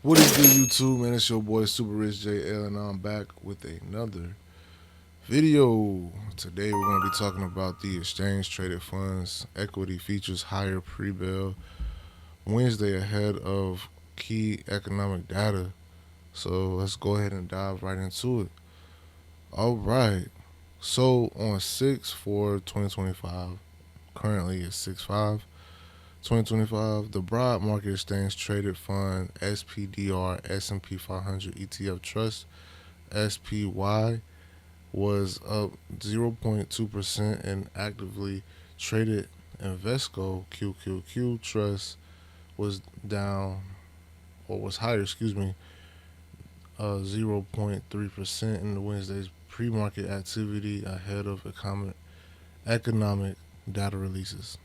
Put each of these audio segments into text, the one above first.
What is good, YouTube, man? It's your boy Super Rich JL, and I'm back with another video. Today, we're going to be talking about the exchange traded funds equity features higher pre-bill Wednesday ahead of key economic data. So let's go ahead and dive right into it. All right. So on 6/4 2025, currently it's 6/5 2025, the broad market exchange traded fund SPDR S&P 500 ETF Trust SPY was up 0.2%, and actively traded Invesco QQQ Trust was down, or was higher, 0.3% in the Wednesday's pre-market activity ahead of economic data releases.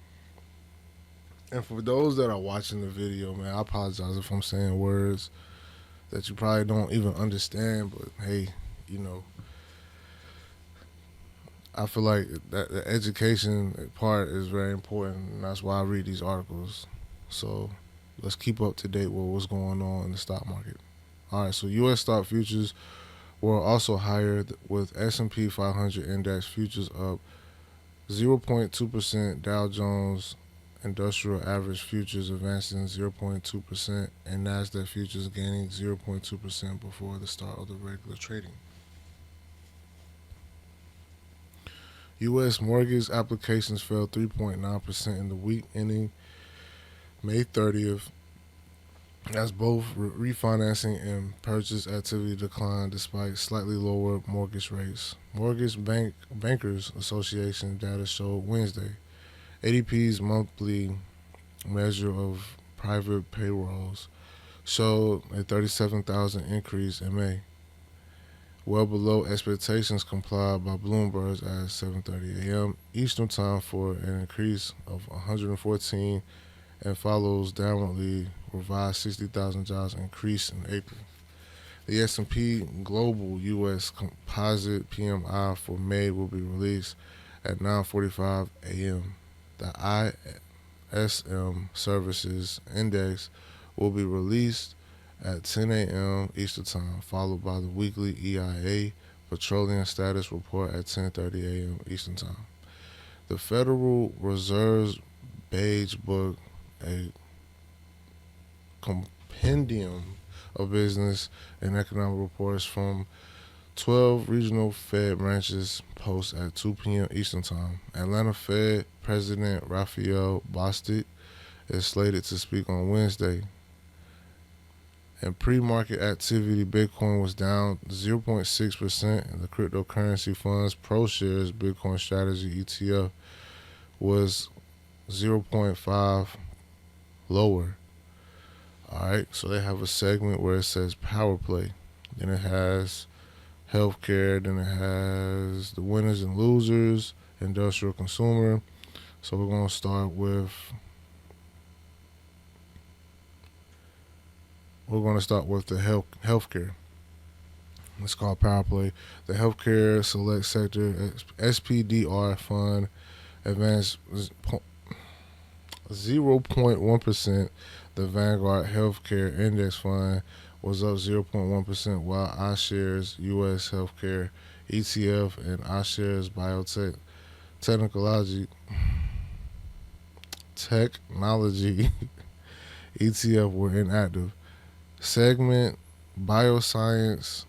And for those that are watching the video, man, I apologize if I'm saying words that you probably don't even understand, but hey, you know, I feel like that the education part is very important, and that's why I read these articles. So let's keep up to date with what's going on in the stock market. All right, so U.S. stock futures were also higher, with S&P 500 index futures up 0.2%, Dow Jones Industrial Average futures advancing 0.2%, and Nasdaq futures gaining 0.2% before the start of the regular trading. U.S. mortgage applications fell 3.9% in the week ending May 30th, as both refinancing and purchase activity declined despite slightly lower mortgage rates. Bankers Association data showed Wednesday ADP's monthly measure of private payrolls showed a 37,000 increase in May, well below expectations complied by Bloomberg at 7:30 a.m. Eastern Time, for an increase of 114, and follows downwardly revised 60,000 jobs increase in April. The S&P Global U.S. Composite PMI for May will be released at 9:45 a.m. The ISM Services Index will be released at 10 a.m. Eastern Time, followed by the weekly EIA Petroleum Status Report at 10:30 a.m. Eastern Time. The Federal Reserve's Beige Book, a compendium of business and economic reports from 12 regional Fed branches, posts at 2 p.m. Eastern Time. Atlanta Fed President Raphael Bostic is slated to speak on Wednesday. In pre-market activity, Bitcoin was down 0.6%, and the cryptocurrency fund's ProShares Bitcoin Strategy ETF was 0.5 lower. All right, so they have a segment where it says Power Play. Then it has healthcare. Then it has the winners and losers, industrial consumer. So we're going to start with the healthcare. It's called Power Play. The healthcare select sector SPDR fund advanced 0.1%. The Vanguard Healthcare Index Fund was up 0.1%, while iShares US Healthcare ETF and iShares Biotech Technology Technology ETF were inactive. Segment Bioscience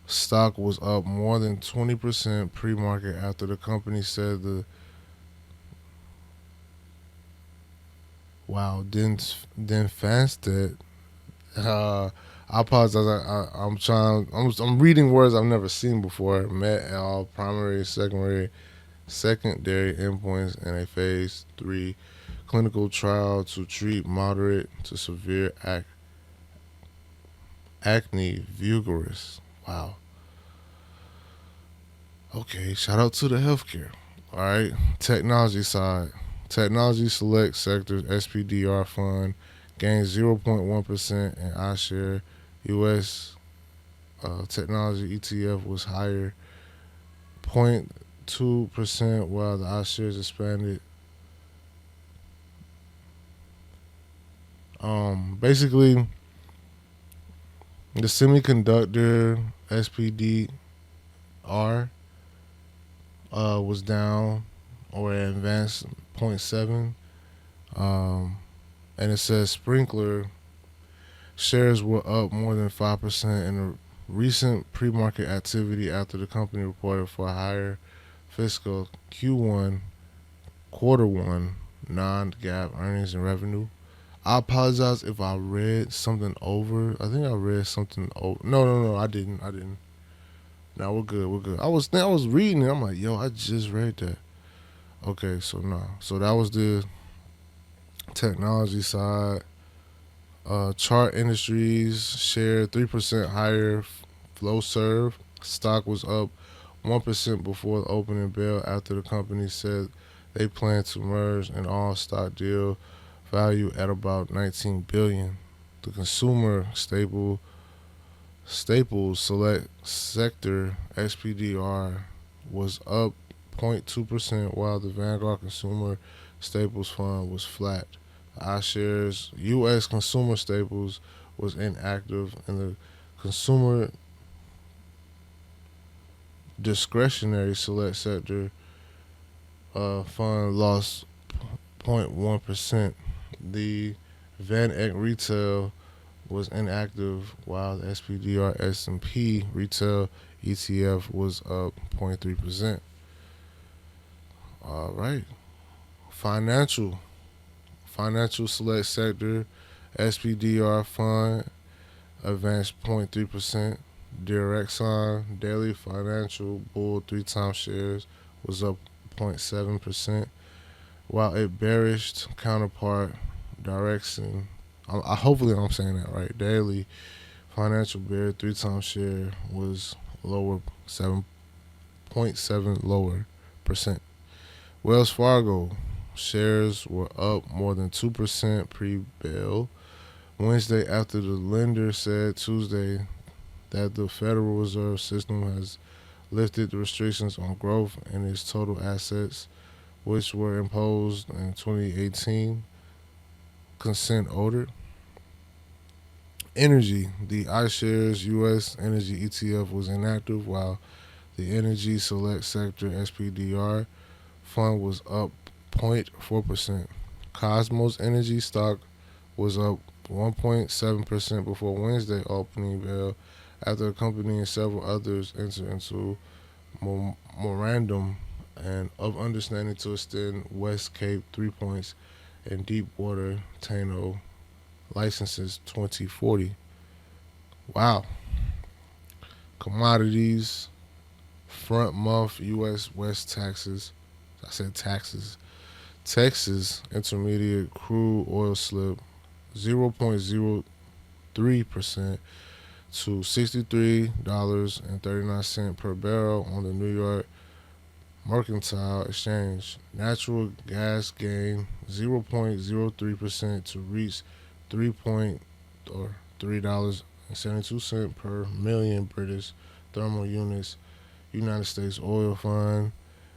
stock was up more than 20% pre-market after the company said the Denfastet. I apologize. I'm reading words I've never seen before. Met all primary, secondary endpoints in a phase 3 clinical trial to treat moderate to severe acne vulgaris. Wow. Okay, shout out to the healthcare. All right, technology side. Technology select sectors SPDR fund gained 0.1%, and iShare US technology ETF was higher 0.2%, while the iShares expanded Basically, the semiconductor SPDR was down or advanced zero point 0.7. And it says Sprinkler shares were up more than 5% in a recent pre-market activity after the company reported for higher fiscal Q1 quarter one non-GAAP earnings and revenue. I apologize if I read something over. I think I read something over. No, I didn't. No, we're good. We're good. I was reading it. I'm like, yo, I just read that. Okay, so no. So that was the technology side. Chart Industries shared 3% higher. Flowserve stock was up 1% before the opening bell after the company said they plan to merge an all-stock deal valued at about 19 billion. The consumer staples select sector SPDR was up 0.2% while the Vanguard Consumer Staples Fund was flat. iShares U.S. Consumer Staples was inactive, and the Consumer Discretionary Select Sector Fund lost 0.1%. The VanEck Retail was inactive, while the SPDR S&P Retail ETF was up 0.3%. All right, financial select sector SPDR fund advanced 0.3%. Direxon daily financial bull 3 times shares was up 0.7%, while its bearish counterpart Direxon, hopefully I'm saying that right, daily financial bear 3 times share was lower 7.7 lower percent. Wells Fargo shares were up more than 2% pre-bell Wednesday after the lender said Tuesday that the Federal Reserve System has lifted the restrictions on growth in its total assets, which were imposed in 2018 consent order. Energy, the iShares U.S. Energy ETF was inactive, while the Energy Select Sector SPDR fund was up 0.4%. Cosmos Energy stock was up 1.7% before Wednesday opening bell after the company and several others entered into memorandum and of understanding to extend West Cape 3 points and Deepwater Tano licenses 2040. Wow. Commodities, front month U.S. West taxes. I said taxes. Texas intermediate crude oil slip 0.03% to $63.39 per barrel on the New York Mercantile Exchange. Natural gas gained 0.03% to reach $3.72 per million British thermal units. United States Oil Fund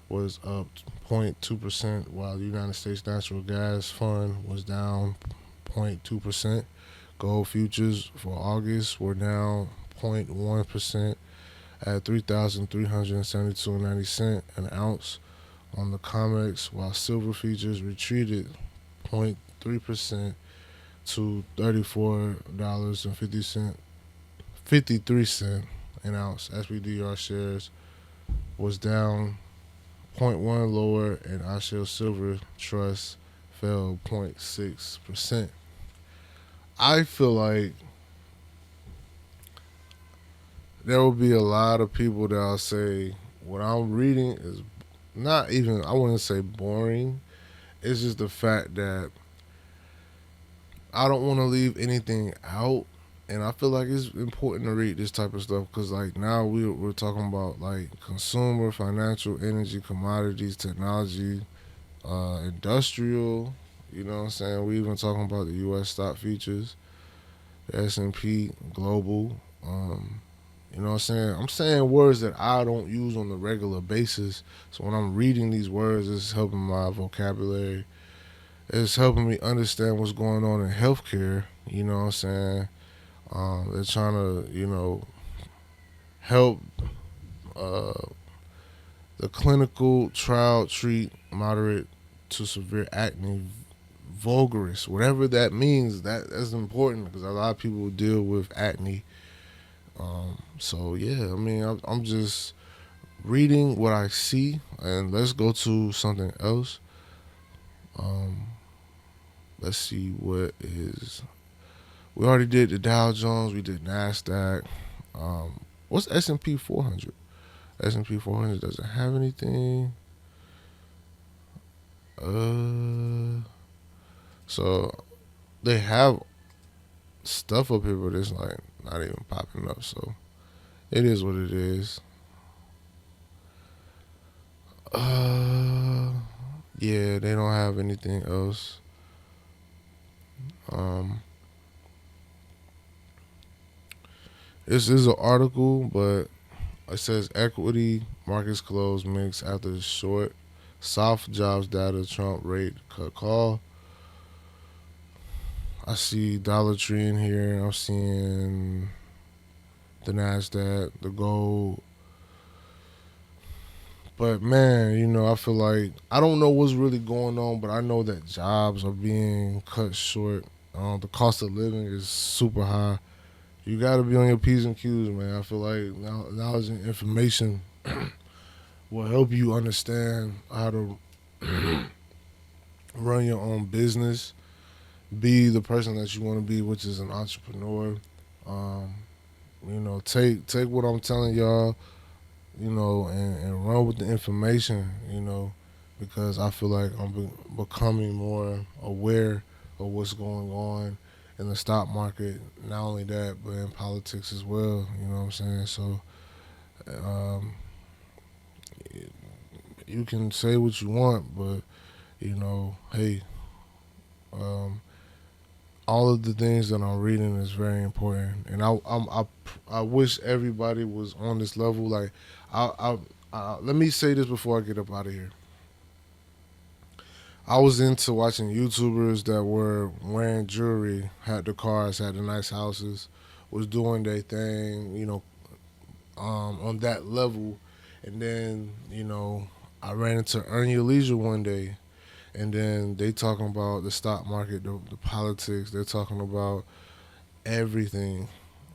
was up 0.2%, while the United States Natural Gas Fund was down 0.2%. Gold futures for August were down 0.1% at $3,372.90 an ounce on the COMEX, while silver futures retreated 0.3% to $34.53 an ounce. SPDR shares was down 0.1 lower, and iShares Silver Trust fell 0.6%. I feel like there will be a lot of people that will say what I'm reading is not even, I wouldn't say boring. It's just the fact that I don't want to leave anything out. And I feel like it's important to read this type of stuff because, like, now we're talking about, like, consumer, financial, energy, commodities, technology, industrial. You know what I'm saying? We even talking about the U.S. stock futures, the S&P global. You know what I'm saying? I'm saying words that I don't use on a regular basis. So when I'm reading these words, it's helping my vocabulary it's helping me understand what's going on in healthcare. You know what I'm saying? They're trying to, help uh, the clinical trial treat moderate to severe acne vulgaris, whatever that means. That's important because a lot of people deal with acne. So yeah, I mean, I'm just reading what I see, and let's go to something else. Um, let's see what is. We already did the Dow Jones. We did Nasdaq. What's S&P 400? S&P 400 doesn't have anything. Uh, so they have stuff up here, but it's like not even popping up. So it is what it is. Uh, yeah, they don't have anything else. Um, this is an article, but it says equity markets close mixed after the short soft jobs data Trump rate cut call. I see Dollar Tree in here. I'm seeing the Nasdaq, the gold. But man, I feel like I don't know what's really going on, but I know that jobs are being cut short. The cost of living is super high. You got to be on your P's and Q's, man. I feel like knowledge and information will help you understand how to run your own business, be the person that you want to be, which is an entrepreneur. Um, take what I'm telling y'all, and run with the information, because I feel like I'm becoming more aware of what's going on in the stock market. Not only that, but in politics as well. You know what I'm saying? So, um, you can say what you want, but hey, um, all of the things that I'm reading is very important, and I wish everybody was on this level. Like, let me say this before I get up out of here. I was into watching YouTubers that were wearing jewelry, had the cars, had the nice houses, was doing their thing, on that level, and then I ran into Earn Your Leisure one day, and then they talking about the stock market, the politics. They're talking about everything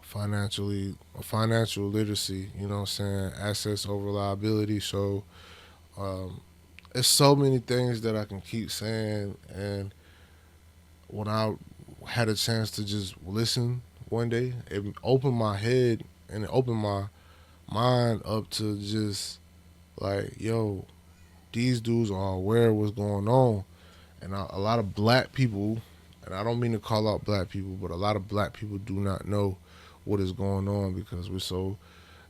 financial literacy. You know what I'm saying? Assets over liability. So um, it's so many things that I can keep saying. And when I had a chance to just listen one day, it opened my head and it opened my mind up to just like, yo, these dudes are aware of what's going on. And a lot of black people, and I don't mean to call out black people, but a lot of black people do not know what is going on because we're so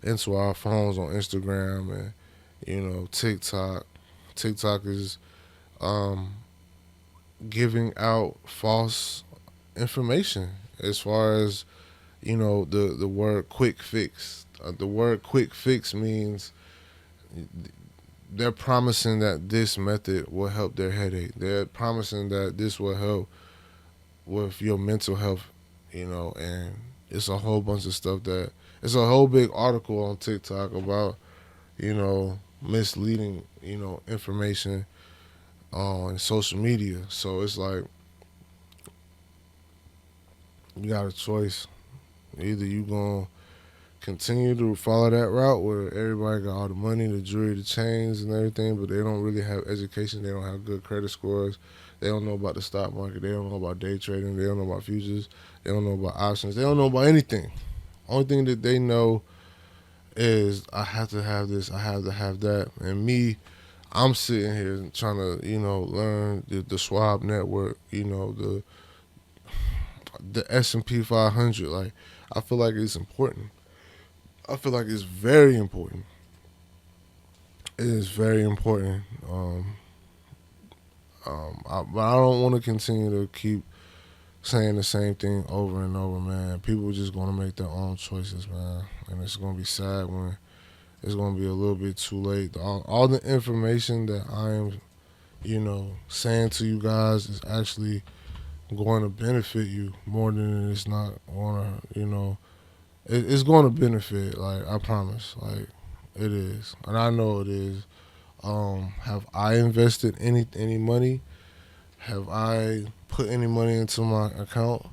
into our phones on Instagram and TikTok. TikTok is um, giving out false information as far as the word quick fix. The word quick fix means they're promising that this method will help their headache. They're promising that this will help with your mental health, and it's a whole bunch of stuff that it's a whole big article on TikTok about, misleading, information on social media. So it's like you got a choice. Either you gonna continue to follow that route where everybody got all the money, the jewelry, the chains, and everything, but they don't really have education. They don't have good credit scores. They don't know about the stock market. They don't know about day trading. They don't know about futures. They don't know about options. They don't know about anything. Only thing that they know is I have to have this. I have to have that. And me, I'm sitting here trying to, learn the Schwab network. The S&P 500. Like, I feel like it's important. I feel like it's very important. It is very important. But I don't want to continue to keep saying the same thing over and over, man. People are just going to make their own choices, man. And it's going to be sad when it's going to be a little bit too late. All the information that I am saying to you guys is actually going to benefit you more than it's not going to, it's going to benefit. Like, I promise. Like, it is. And I know it is. Have I invested any money? Have I put any money into my account?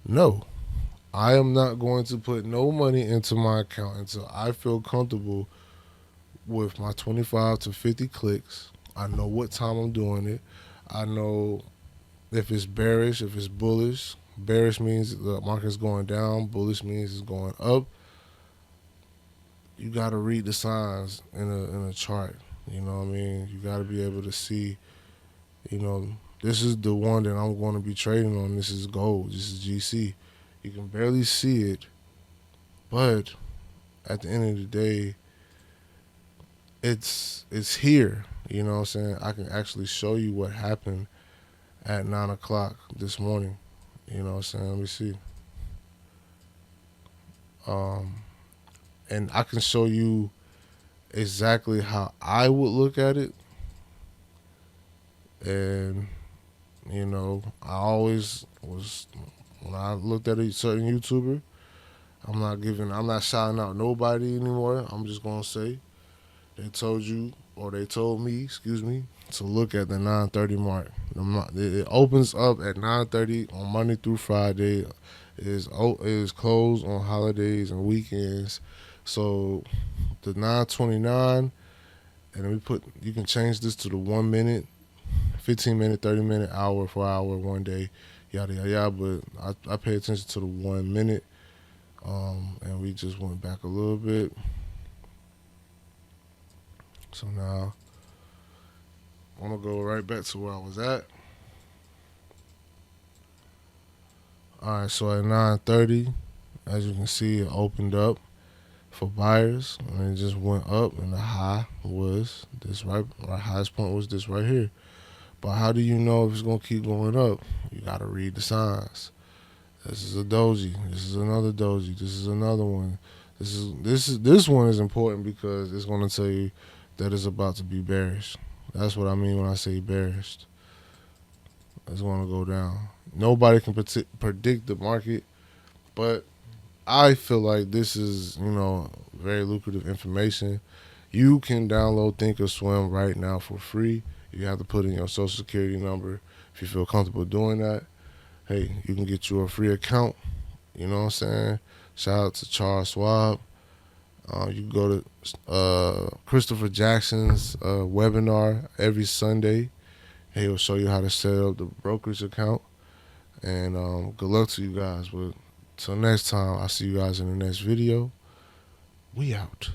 No. I am not going to put no money into my account until I feel comfortable with my 25 to 50 clicks. I know what time I'm doing it. I know if it's bearish, if it's bullish. Bearish means the market's going down. Bullish means it's going up. You got to read the signs in a chart. You know what I mean? You got to be able to see, you know, this is the one that I'm going to be trading on. This is gold. This is GC. You can barely see it, but at the end of the day, it's here. You know what I'm saying? I can actually show you what happened at 9 o'clock this morning. You know what I'm saying? Let me see. Um, and I can show you exactly how I would look at it. And I always was when I looked at a certain YouTuber. I'm not shouting out nobody anymore. I'm just gonna say they told you, or they told me, excuse me, to look at the 9:30 mark. It opens up at 9:30 on Monday through Friday. It is closed on holidays and weekends. So the 9:29, and then you can change this to the 1 minute, 15 minute, 30 minute, hour for hour, one day, yada yada yada. But I pay attention to the 1 minute, and we just went back a little bit. So now I'm gonna go right back to where I was at. All right, so at 9:30, as you can see, it opened up for buyers, and it just went up, and the high was this right. Our highest point was this right here. But how do you know if it's gonna keep going up? You gotta read the signs. This is a doji. This is another doji. This is another one. This one is important because it's gonna tell you that it's about to be bearish. That's what I mean when I say bearish. It's gonna go down. Nobody can predict the market, but I feel like this is very lucrative information. You can download Thinkorswim right now for free. You have to put in your social security number if you feel comfortable doing that. Hey, you can get you a free account. You know what I'm saying? Shout out to Charles Schwab. You can go to Christopher Jackson's webinar every Sunday. He will show you how to set up the brokerage account. And good luck to you guys. But till next time, I'll see you guys in the next video. We out.